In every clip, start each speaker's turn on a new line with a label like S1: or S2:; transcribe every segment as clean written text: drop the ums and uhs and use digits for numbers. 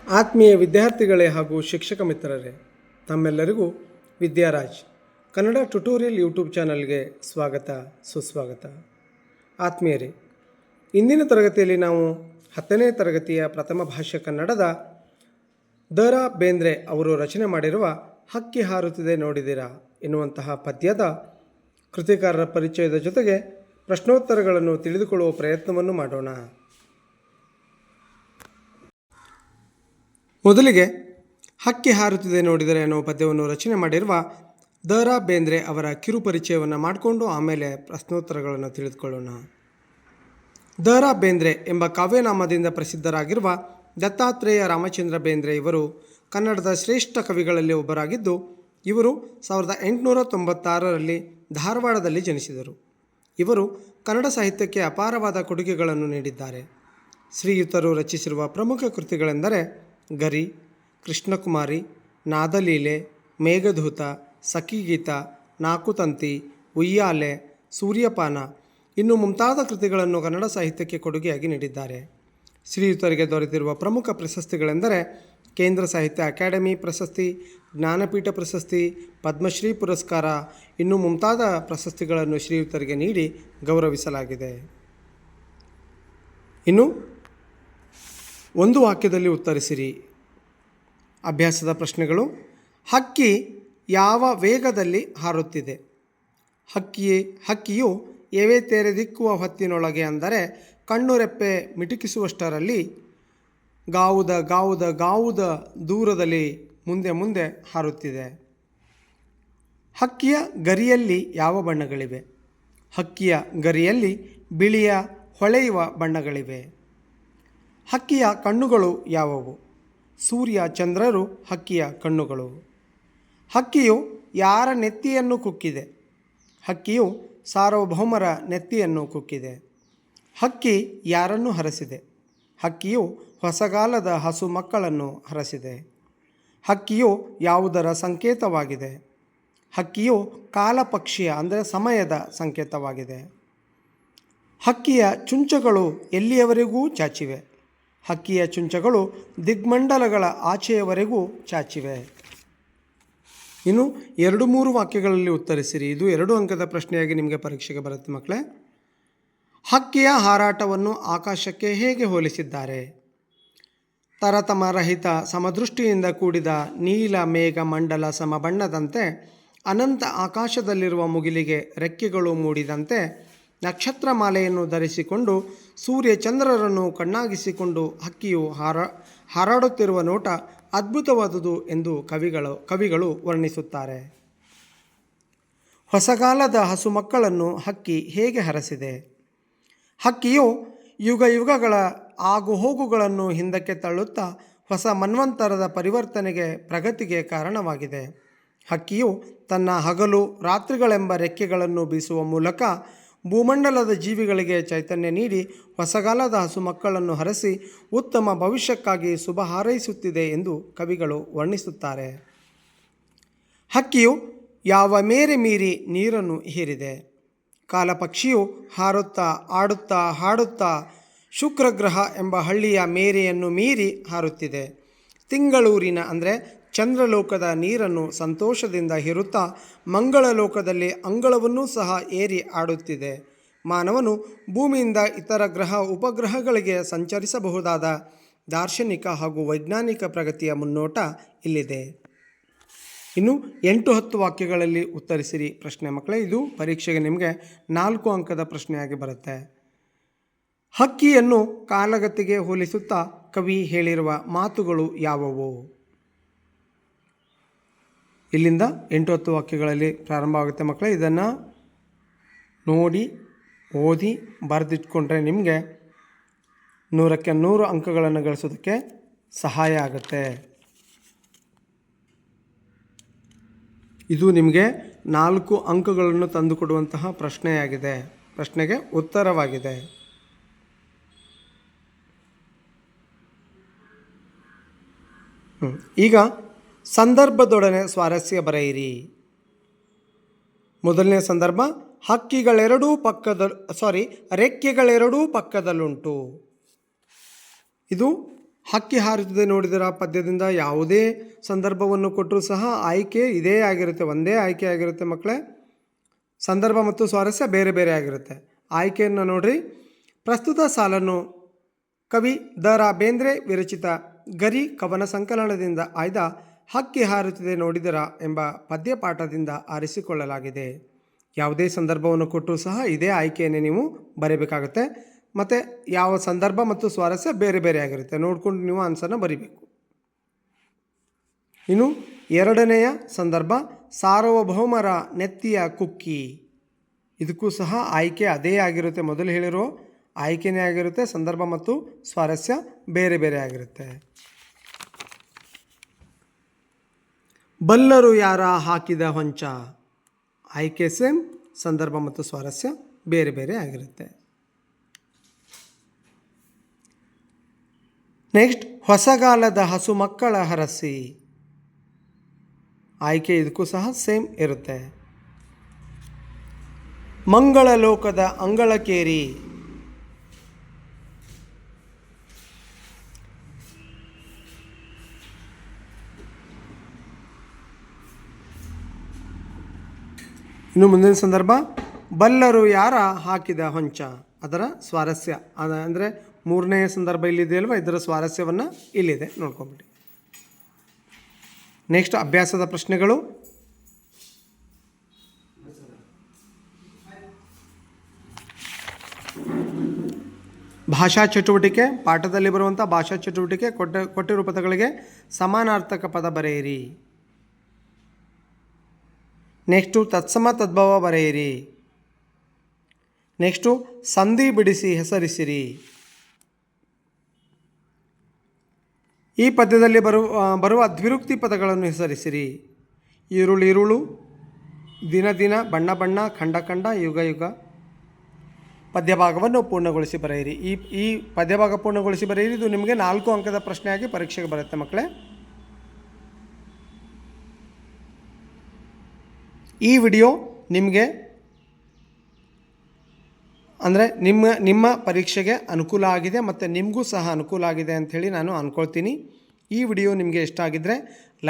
S1: ಆತ್ಮೀಯ ವಿದ್ಯಾರ್ಥಿಗಳೇ ಹಾಗೂ ಶಿಕ್ಷಕ ಮಿತ್ರರೇ, ತಮ್ಮೆಲ್ಲರಿಗೂ ವಿದ್ಯಾರಾಜ್ ಕನ್ನಡ ಟ್ಯುಟೋರಿಯಲ್ ಯೂಟ್ಯೂಬ್ ಚಾನಲ್ಗೆ ಸ್ವಾಗತ ಸುಸ್ವಾಗತ. ಆತ್ಮೀಯರೇ, ಇಂದಿನ ತರಗತಿಯಲ್ಲಿ ನಾವು 10ನೇ ತರಗತಿಯ ಪ್ರಥಮ ಭಾಷೆ ಕನ್ನಡದ ದ.ರಾ. ಬೇಂದ್ರೆ ಅವರು ರಚನೆ ಮಾಡಿರುವ ಹಕ್ಕಿ ಹಾರುತ್ತಿದೆ ನೋಡಿದಿರಾ ಎನ್ನುವಂತಹ ಪದ್ಯದ ಕೃತಿಕಾರರ ಪರಿಚಯದ ಜೊತೆಗೆ ಪ್ರಶ್ನೋತ್ತರಗಳನ್ನು ತಿಳಿದುಕೊಳ್ಳುವ ಪ್ರಯತ್ನವನ್ನು ಮಾಡೋಣ. ಮೊದಲಿಗೆ ಹಕ್ಕಿ ಹಾರುತ್ತಿದೆ ನೋಡಿದರೆ ಅನ್ನೋ ಪದ್ಯವನ್ನು ರಚನೆ ಮಾಡಿರುವ ದ.ರಾ. ಬೇಂದ್ರೆ ಅವರ ಕಿರು ಪರಿಚಯವನ್ನು ಮಾಡಿಕೊಂಡು ಆಮೇಲೆ ಪ್ರಶ್ನೋತ್ತರಗಳನ್ನು ತಿಳಿದುಕೊಳ್ಳೋಣ. ದ.ರಾ. ಬೇಂದ್ರೆ ಎಂಬ ಕಾವ್ಯನಾಮದಿಂದ ಪ್ರಸಿದ್ಧರಾಗಿರುವ ದತ್ತಾತ್ರೇಯ ರಾಮಚಂದ್ರ ಬೇಂದ್ರೆ ಇವರು ಕನ್ನಡದ ಶ್ರೇಷ್ಠ ಕವಿಗಳಲ್ಲಿ ಒಬ್ಬರಾಗಿದ್ದು, ಇವರು 1896ರಲ್ಲಿ ಧಾರವಾಡದಲ್ಲಿ ಜನಿಸಿದರು. ಇವರು ಕನ್ನಡ ಸಾಹಿತ್ಯಕ್ಕೆ ಅಪಾರವಾದ ಕೊಡುಗೆಗಳನ್ನು ನೀಡಿದ್ದಾರೆ. ಶ್ರೀಯುತರು ರಚಿಸಿರುವ ಪ್ರಮುಖ ಕೃತಿಗಳೆಂದರೆ ಗರಿ, ಕೃಷ್ಣಕುಮಾರಿ, ನಾದಲೀಲೆ, ಮೇಘದೂತ, ಸಖಿಗೀತ, ನಾಕುತಂತಿ, ಉಯ್ಯಾಲೆ, ಸೂರ್ಯಪಾನ ಇನ್ನು ಮುಂತಾದ ಕೃತಿಗಳನ್ನು ಕನ್ನಡ ಸಾಹಿತ್ಯಕ್ಕೆ ಕೊಡುಗೆಯಾಗಿ ನೀಡಿದ್ದಾರೆ. ಶ್ರೀಯುತರಿಗೆ ದೊರೆತಿರುವ ಪ್ರಮುಖ ಪ್ರಶಸ್ತಿಗಳೆಂದರೆ ಕೇಂದ್ರ ಸಾಹಿತ್ಯ ಅಕಾಡೆಮಿ ಪ್ರಶಸ್ತಿ, ಜ್ಞಾನಪೀಠ ಪ್ರಶಸ್ತಿ, ಪದ್ಮಶ್ರೀ ಪುರಸ್ಕಾರ ಇನ್ನು ಮುಂತಾದ ಪ್ರಶಸ್ತಿಗಳನ್ನು ಶ್ರೀಯುತರಿಗೆ ನೀಡಿ ಗೌರವಿಸಲಾಗಿದೆ. ಇನ್ನು ಒಂದು ವಾಕ್ಯದಲ್ಲಿ ಉತ್ತರಿಸಿರಿ. ಅಭ್ಯಾಸದ ಪ್ರಶ್ನೆಗಳು: ಹಕ್ಕಿ ಯಾವ ವೇಗದಲ್ಲಿ ಹಾರುತ್ತಿದೆ? ಹಕ್ಕಿಯು ಎವೆ ತೆರೆದಿಕ್ಕುವ ಹೊತ್ತಿನೊಳಗೆ, ಅಂದರೆ ಕಣ್ಣುರೆಪ್ಪೆ ಮಿಟುಕಿಸುವಷ್ಟರಲ್ಲಿ ಗಾವುದ ದೂರದಲ್ಲಿ ಮುಂದೆ ಹಾರುತ್ತಿದೆ. ಹಕ್ಕಿಯ ಗರಿಯಲ್ಲಿ ಯಾವ ಬಣ್ಣಗಳಿವೆ? ಹಕ್ಕಿಯ ಗರಿಯಲ್ಲಿ ಬಿಳಿಯ ಹೊಳೆಯುವ ಬಣ್ಣಗಳಿವೆ. ಹಕ್ಕಿಯ ಕಣ್ಣುಗಳು ಯಾವುವು? ಸೂರ್ಯ ಚಂದ್ರರು ಹಕ್ಕಿಯ ಕಣ್ಣುಗಳು. ಹಕ್ಕಿಯು ಯಾರ ನೆತ್ತಿಯನ್ನು ಕುಕ್ಕಿದೆ? ಹಕ್ಕಿಯು ಸಾರ್ವಭೌಮರ ನೆತ್ತಿಯನ್ನು ಕುಕ್ಕಿದೆ. ಹಕ್ಕಿ ಯಾರನ್ನು ಹರಸಿದೆ? ಹಕ್ಕಿಯು ಹೊಸಗಾಲದ ಹಸು ಮಕ್ಕಳನ್ನು ಹರಸಿದೆ. ಹಕ್ಕಿಯು ಯಾವುದರ ಸಂಕೇತವಾಗಿದೆ? ಹಕ್ಕಿಯು ಕಾಲಪಕ್ಷಿಯ ಅಂದರೆ ಸಮಯದ ಸಂಕೇತವಾಗಿದೆ. ಹಕ್ಕಿಯ ಚುಂಚಗಳು ಎಲ್ಲಿಯವರೆಗೂ ಚಾಚಿವೆ? ಹಕ್ಕಿಯ ಚುಂಚಗಳು ದಿಗ್ಮಂಡಲಗಳ ಆಚೆಯವರೆಗೂ ಚಾಚಿವೆ. ಇನ್ನು 2-3 ವಾಕ್ಯಗಳಲ್ಲಿ ಉತ್ತರಿಸಿರಿ. ಇದು 2 ಅಂಕದ ಪ್ರಶ್ನೆಯಾಗಿ ನಿಮಗೆ ಪರೀಕ್ಷೆಗೆ ಬರುತ್ತೆ ಮಕ್ಕಳೇ. ಹಕ್ಕಿಯ ಹಾರಾಟವನ್ನು ಆಕಾಶಕ್ಕೆ ಹೇಗೆ ಹೋಲಿಸಿದ್ದಾರೆ? ತರತಮರಹಿತ ಸಮದೃಷ್ಟಿಯಿಂದ ಕೂಡಿದ ನೀಲ ಮೇಘ ಮಂಡಲ ಸಮಬಣ್ಣದಂತೆ, ಅನಂತ ಆಕಾಶದಲ್ಲಿರುವ ಮುಗಿಲಿಗೆ ರೆಕ್ಕೆಗಳು ಮೂಡಿದಂತೆ, ನಕ್ಷತ್ರ ಮಾಲೆಯನ್ನು ಧರಿಸಿಕೊಂಡು ಸೂರ್ಯ ಚಂದ್ರರನ್ನು ಕಣ್ಣಾಗಿಸಿಕೊಂಡು ಹಕ್ಕಿಯು ಹಾರಾಡುತ್ತಿರುವ ನೋಟ ಅದ್ಭುತವಾದುದು ಎಂದು ಕವಿಗಳು ವರ್ಣಿಸುತ್ತಾರೆ. ಹೊಸಗಾಲದ ಹಸು ಮಕ್ಕಳನ್ನು ಹಕ್ಕಿ ಹೇಗೆ ಹರಸಿದೆ? ಹಕ್ಕಿಯು ಯುಗಗಳ ಆಗುಹೋಗುಗಳನ್ನು ಹಿಂದಕ್ಕೆ ತಳ್ಳುತ್ತಾ ಹೊಸ ಮನ್ವಂತರದ ಪರಿವರ್ತನೆಗೆ, ಪ್ರಗತಿಗೆ ಕಾರಣವಾಗಿದೆ. ಹಕ್ಕಿಯು ತನ್ನ ಹಗಲು ರಾತ್ರಿಗಳೆಂಬ ರೆಕ್ಕೆಗಳನ್ನು ಬೀಸುವ ಮೂಲಕ ಭೂಮಂಡಲದ ಜೀವಿಗಳಿಗೆ ಚೈತನ್ಯ ನೀಡಿ ಹೊಸಗಾಲದ ಹಸು ಮಕ್ಕಳನ್ನು ಹರಸಿ ಉತ್ತಮ ಭವಿಷ್ಯಕ್ಕಾಗಿ ಶುಭ ಹಾರೈಸುತ್ತಿದೆ ಎಂದು ಕವಿಗಳು ವರ್ಣಿಸುತ್ತಾರೆ. ಹಕ್ಕಿಯು ಯಾವ ಮೇರೆ ಮೀರಿ ನೀರನ್ನು ಹೀರಿದೆ? ಕಾಲಪಕ್ಷಿಯು ಹಾರುತ್ತಾ ಆಡುತ್ತಾ ಹಾಡುತ್ತಾ ಶುಕ್ರಗ್ರಹ ಎಂಬ ಹಳ್ಳಿಯ ಮೇರೆಯನ್ನು ಮೀರಿ ಹಾರುತ್ತಿದೆ. ತಿಂಗಳೂರಿನ ಅಂದರೆ ಚಂದ್ರಲೋಕದ ನೀರನ್ನು ಸಂತೋಷದಿಂದ ಹೀರುತ್ತಾ ಮಂಗಳಲೋಕದಲ್ಲಿ ಅಂಗಳವನ್ನೂ ಸಹ ಏರಿ ಆಡುತ್ತಿದೆ. ಮಾನವನು ಭೂಮಿಯಿಂದ ಇತರ ಉಪಗ್ರಹಗಳಿಗೆ ಸಂಚರಿಸಬಹುದಾದ ದಾರ್ಶನಿಕ ಹಾಗೂ ವೈಜ್ಞಾನಿಕ ಪ್ರಗತಿಯ ಮುನ್ನೋಟ ಇಲ್ಲಿದೆ. ಇನ್ನು 8-10 ವಾಕ್ಯಗಳಲ್ಲಿ ಉತ್ತರಿಸಿರಿ ಪ್ರಶ್ನೆ ಮಕ್ಕಳೇ. ಇದು ಪರೀಕ್ಷೆಗೆ ನಿಮಗೆ 4 ಅಂಕದ ಪ್ರಶ್ನೆಯಾಗಿ ಬರುತ್ತೆ. ಹಕ್ಕಿಯನ್ನು ಕಾಲಗತಿಗೆ ಹೋಲಿಸುತ್ತಾ ಕವಿ ಹೇಳಿರುವ ಮಾತುಗಳು ಯಾವುವು? ಇಲ್ಲಿಂದ 8-10 ವಾಕ್ಯಗಳಲ್ಲಿ ಪ್ರಾರಂಭವಾಗುತ್ತೆ ಮಕ್ಕಳೇ. ಇದನ್ನು ನೋಡಿ ಓದಿ ಬರೆದಿಟ್ಕೊಂಡ್ರೆ ನಿಮಗೆ 100ಕ್ಕೆ 100 ಅಂಕಗಳನ್ನು ಗಳಿಸೋದಕ್ಕೆ ಸಹಾಯ ಆಗುತ್ತೆ. ಇದು ನಿಮಗೆ 4 ಅಂಕಗಳನ್ನು ತಂದುಕೊಡುವಂತಹ ಪ್ರಶ್ನೆಯಾಗಿದೆ, ಪ್ರಶ್ನೆಗೆ ಉತ್ತರವಾಗಿದೆ. ಈಗ ಸಂದರ್ಭದೊಡನೆ ಸ್ವಾರಸ್ಯ ಬರೆಯಿರಿ. ಮೊದಲನೇ ಸಂದರ್ಭ: ರೆಕ್ಕೆಗಳೆರಡೂ ಪಕ್ಕದಲ್ಲುಂಟು. ಇದು ಹಕ್ಕಿ ಹಾರುತ್ತಿದೆ ನೋಡಿದರ ಪದ್ಯದಿಂದ ಯಾವುದೇ ಸಂದರ್ಭವನ್ನು ಕೊಟ್ಟರೂ ಸಹ ಆಯ್ಕೆ ಇದೇ ಆಗಿರುತ್ತೆ, ಒಂದೇ ಆಯ್ಕೆ ಆಗಿರುತ್ತೆ ಮಕ್ಕಳೇ. ಸಂದರ್ಭ ಮತ್ತು ಸ್ವಾರಸ್ಯ ಬೇರೆ ಬೇರೆ ಆಗಿರುತ್ತೆ. ಆಯ್ಕೆಯನ್ನು ನೋಡ್ರಿ. ಪ್ರಸ್ತುತ ಸಾಲನ್ನು ಕವಿ ದ.ರಾ. ಬೇಂದ್ರೆ ವಿರಚಿತ ಗರಿ ಕವನ ಸಂಕಲನದಿಂದ ಆಯ್ದ ಹಕ್ಕಿ ಹಾರುತ್ತಿದೆ ನೋಡಿದರ ಎಂಬ ಪದ್ಯಪಾಠದಿಂದ ಆರಿಸಿಕೊಳ್ಳಲಾಗಿದೆ. ಯಾವುದೇ ಸಂದರ್ಭವನ್ನು ಕೊಟ್ಟರೂ ಸಹ ಇದೇ ಆಯ್ಕೆಯನ್ನೇ ನೀವು ಬರೀಬೇಕಾಗುತ್ತೆ. ಮತ್ತು ಯಾವ ಸಂದರ್ಭ ಮತ್ತು ಸ್ವಾರಸ್ಯ ಬೇರೆ ಬೇರೆ ಆಗಿರುತ್ತೆ, ನೋಡಿಕೊಂಡು ನೀವು ಆನ್ಸರ್ನ ಬರೀಬೇಕು. ಇನ್ನು ಎರಡನೆಯ ಸಂದರ್ಭ ಸಾರ್ವಭೌಮರ ನೆತ್ತಿಯ ಕುಕ್ಕಿ. ಇದಕ್ಕೂ ಸಹ ಆಯ್ಕೆ ಅದೇ ಆಗಿರುತ್ತೆ, ಮೊದಲು ಹೇಳಿರೋ ಆಯ್ಕೆನೇ ಆಗಿರುತ್ತೆ. ಸಂದರ್ಭ ಮತ್ತು ಸ್ವಾರಸ್ಯ ಬೇರೆ ಬೇರೆ ಆಗಿರುತ್ತೆ. ಬಲ್ಲರು ಯಾರ ಹಾಕಿದ ಹೊಂಚ. ಆಯ್ಕೆ ಸೇಮ್, ಸಂದರ್ಭ ಮತ್ತು ಸ್ವಾರಸ್ಯ ಬೇರೆ ಬೇರೆ ಆಗಿರುತ್ತೆ. ನೆಕ್ಸ್ಟ್, ಹೊಸಗಾಲದ ಹಸು ಮಕ್ಕಳ ಹರಸಿ. ಆಯ್ಕೆ ಇದಕ್ಕೂ ಸಹ ಸೇಮ್ ಇರುತ್ತೆ. ಮಂಗಳ ಲೋಕದ ಅಂಗಳಕೇರಿ. ಇನ್ನು ಮುಂದಿನ ಸಂದರ್ಭ ಬಲ್ಲರು ಯಾರ ಹಾಕಿದ ಹೊಂಚ. ಅದರ ಸ್ವಾರಸ್ಯ ಅಂದರೆ ಮೂರನೆಯ ಸಂದರ್ಭ ಇಲ್ಲಿದೆಯಲ್ವ, ಇದರ ಸ್ವಾರಸ್ಯವನ್ನು ಇಲ್ಲಿದೆ, ನೋಡ್ಕೊಂಬಿಡಿ. ನೆಕ್ಸ್ಟ್, ಅಭ್ಯಾಸದ ಪ್ರಶ್ನೆಗಳು. ಭಾಷಾ ಚಟುವಟಿಕೆ. ಪಾಠದಲ್ಲಿ ಬರುವಂಥ ಭಾಷಾ ಚಟುವಟಿಕೆ ಕೊಟ್ಟಿರುವ ಪದಗಳಿಗೆ ಸಮಾನಾರ್ಥಕ ಪದ ಬರೆಯಿರಿ. ನೆಕ್ಸ್ಟು ತತ್ಸಮ ತದ್ಭವ ಬರೆಯಿರಿ. ನೆಕ್ಸ್ಟು ಸಂಧಿ ಬಿಡಿಸಿ ಹೆಸರಿಸಿರಿ. ಈ ಪದ್ಯದಲ್ಲಿ ಬರುವ ದ್ವಿರುಕ್ತಿ ಪದಗಳನ್ನು ಹೆಸರಿಸಿರಿ. ಈರುಳು, ದಿನ ದಿನ, ಬಣ್ಣ ಬಣ್ಣ, ಖಂಡ ಖಂಡ, ಯುಗ ಯುಗ. ಪದ್ಯಭಾಗವನ್ನು ಪೂರ್ಣಗೊಳಿಸಿ ಬರೆಯಿರಿ. ಈ ಪದ್ಯಭಾಗ ಪೂರ್ಣಗೊಳಿಸಿ ಬರೆಯಿರಿ. ಇದು ನಿಮಗೆ 4 ಅಂಕದ ಪ್ರಶ್ನೆಯಾಗಿ ಪರೀಕ್ಷೆಗೆ ಬರುತ್ತೆ ಮಕ್ಕಳೇ. ಈ ವಿಡಿಯೋ ನಿಮಗೆ ಅಂದರೆ ನಿಮ್ಮ ಪರೀಕ್ಷೆಗೆ ಅನುಕೂಲ ಆಗಿದೆ ಮತ್ತು ನಿಮಗೂ ಸಹ ಅನುಕೂಲ ಆಗಿದೆ ಅಂಥೇಳಿ ನಾನು ಅಂದ್ಕೊಳ್ತೀನಿ. ಈ ವಿಡಿಯೋ ನಿಮಗೆ ಇಷ್ಟ ಆಗಿದ್ದರೆ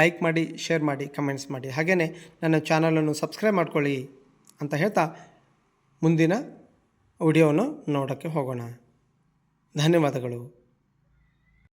S1: ಲೈಕ್ ಮಾಡಿ, ಶೇರ್ ಮಾಡಿ, ಕಮೆಂಟ್ಸ್ ಮಾಡಿ. ಹಾಗೆಯೇ ನನ್ನ ಚಾನಲನ್ನು ಸಬ್ಸ್ಕ್ರೈಬ್ ಮಾಡ್ಕೊಳ್ಳಿ ಅಂತ ಹೇಳ್ತಾ ಮುಂದಿನ ವಿಡಿಯೋವನ್ನು ನೋಡೋಕ್ಕೆ ಹೋಗೋಣ. ಧನ್ಯವಾದಗಳು.